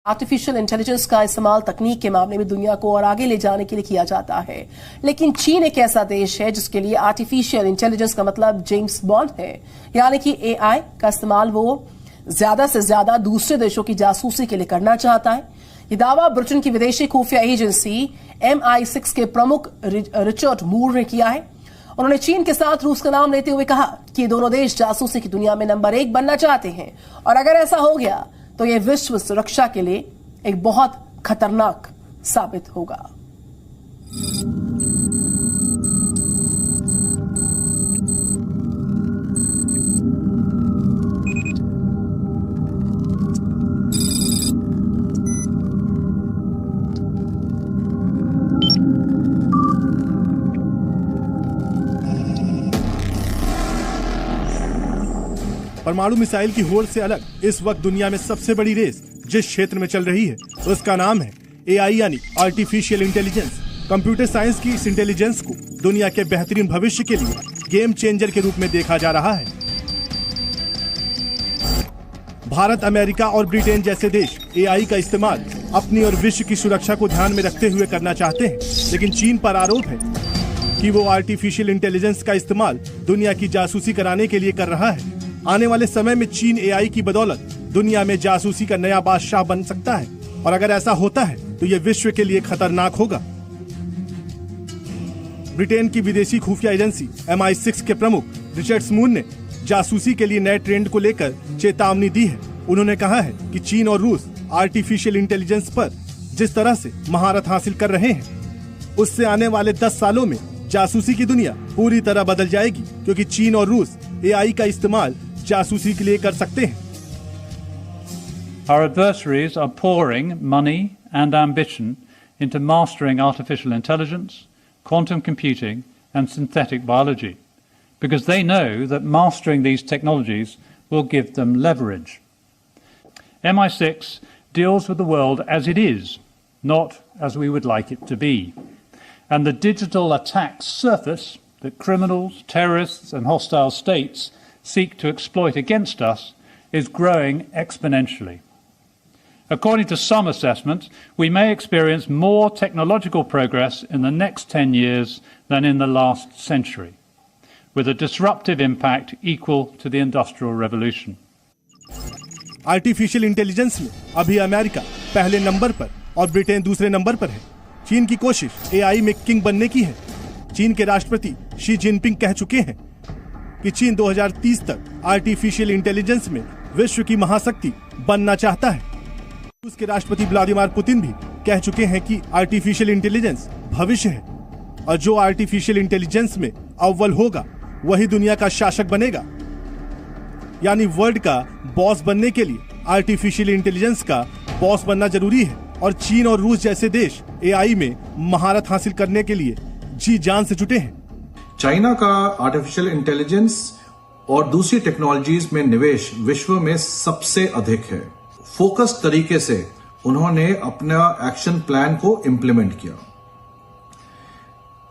Artificial intelligence का इस्तेमाल तकनीक के मामले में दुनिया को और आगे ले जाने के लिए किया जाता है, लेकिन चीन एक ऐसा देश है जिसके लिए आर्टिफिशियल इंटेलिजेंस का मतलब जेम्स बॉन्ड है, यानी कि एआई का इस्तेमाल वो ज्यादा से ज्यादा दूसरे देशों की जासूसी के लिए करना चाहता है। ये दावा ब्रिटेन की विदेशी खुफिया एजेंसी MI6 के प्रमुख रिचर्ड मूर ने किया है। उन्होंने चीन के साथ रूस का नाम लेते हुए कहा कि दोनों देश जासूसी की दुनिया में नंबर 1 बनना चाहते हैं और अगर ऐसा हो गया तो यह विश्व सुरक्षा के लिए एक बहुत खतरनाक साबित होगा। परमाणु मिसाइल की होड़ से अलग इस वक्त दुनिया में सबसे बड़ी रेस जिस क्षेत्र में चल रही है उसका नाम है एआई यानी आर्टिफिशियल इंटेलिजेंस। कंप्यूटर साइंस की इस इंटेलिजेंस को दुनिया के बेहतरीन भविष्य के लिए गेम चेंजर के रूप में देखा जा रहा है। भारत, अमेरिका और ब्रिटेन जैसे देश एआई का इस्तेमाल अपनी और विश्व की सुरक्षा को ध्यान में रखते हुए करना चाहते हैं, लेकिन चीन पर आरोप है कि वो आर्टिफिशियल इंटेलिजेंस का इस्तेमाल दुनिया की जासूसी कराने के लिए कर रहा है। आने वाले समय में चीन एआई की बदौलत दुनिया में जासूसी का नया बादशाह बन सकता है और अगर ऐसा होता है तो यह विश्व के लिए खतरनाक होगा। ब्रिटेन की विदेशी खुफिया एजेंसी MI6 के प्रमुख रिचर्ड मूर ने जासूसी के लिए नए ट्रेंड को लेकर चेतावनी दी है। उन्होंने कहा है कि चीन और रूस आर्टिफिशियल इंटेलिजेंस पर जिस तरह से महारत हासिल कर रहे हैं उससे आने वाले 10 सालों में जासूसी की दुनिया पूरी तरह बदल जाएगी, क्योंकि चीन और रूस एआई का इस्तेमाल जासूसी के लिए कर सकते हैं। Our adversaries are pouring money and ambition into mastering artificial intelligence, quantum computing and synthetic biology, because they know that mastering these technologies will give them leverage. MI6 deals with the world as it is, not as we would like it to be. And the digital attack surface that criminals, terrorists and hostile states seek to exploit against us is growing exponentially. According to some assessments, we may experience more technological progress in the next 10 years than in the last century, with a disruptive impact equal to the Industrial Revolution. Artificial intelligence में अभी America पहले number पर और Britain दूसरे number पर है। चीन की कोशिश एआई में किंग बनने की है। चीन के राष्ट्रपति शी जिनपिंग कह चुके हैं कि चीन 2030 तक आर्टिफिशियल इंटेलिजेंस में विश्व की महाशक्ति बनना चाहता है। रूस के राष्ट्रपति व्लादिमीर पुतिन भी कह चुके हैं कि आर्टिफिशियल इंटेलिजेंस भविष्य है और जो आर्टिफिशियल इंटेलिजेंस में अव्वल होगा वही दुनिया का शासक बनेगा। यानी वर्ल्ड का बॉस बनने के लिए आर्टिफिशियल इंटेलिजेंस का बॉस बनना जरूरी है और चीन और रूस जैसे देश एआई में महारत हासिल करने के लिए जी जान से जुटे हैं। चाइना का आर्टिफिशियल इंटेलिजेंस और दूसरी टेक्नोलॉजीज में निवेश विश्व में सबसे अधिक है। फोकस तरीके से उन्होंने अपना एक्शन प्लान को इंप्लीमेंट किया,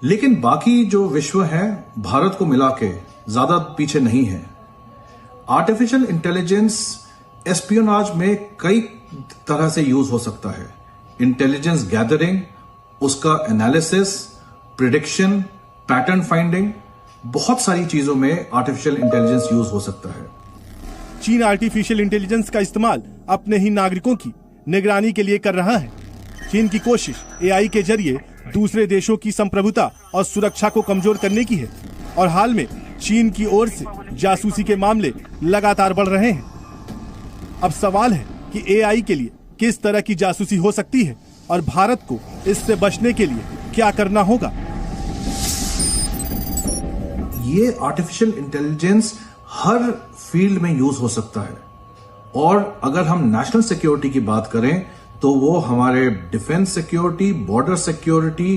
लेकिन बाकी जो विश्व है भारत को मिला के ज्यादा पीछे नहीं है। आर्टिफिशियल इंटेलिजेंस एस्पियोनाज में कई तरह से यूज हो सकता है। इंटेलिजेंस गैदरिंग, उसका एनालिसिस, प्रिडिक्शन, पैटर्न फाइंडिंग, बहुत सारी चीजों में आर्टिफिशियल इंटेलिजेंस यूज हो सकता है। चीन आर्टिफिशियल इंटेलिजेंस का इस्तेमाल अपने ही नागरिकों की निगरानी के लिए कर रहा है। चीन की कोशिश एआई के जरिए दूसरे देशों की संप्रभुता और सुरक्षा को कमजोर करने की है और हाल में चीन की ओर से जासूसी के मामले लगातार बढ़ रहे हैं। अब सवाल है कि एआई के लिए किस तरह की जासूसी हो सकती है और भारत को इससे बचने के लिए क्या करना होगा। ये आर्टिफिशियल इंटेलिजेंस हर फील्ड में यूज हो सकता है और अगर हम नेशनल सिक्योरिटी की बात करें तो वो हमारे defence security, border security,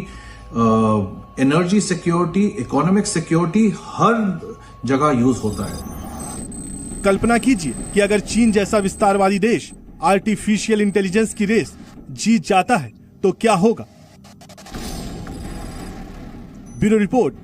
energy security, economic security, हर जगह यूज होता है। कल्पना कीजिए कि अगर चीन जैसा विस्तारवादी देश आर्टिफिशियल इंटेलिजेंस की रेस जीत जाता है तो क्या होगा। Bureau report,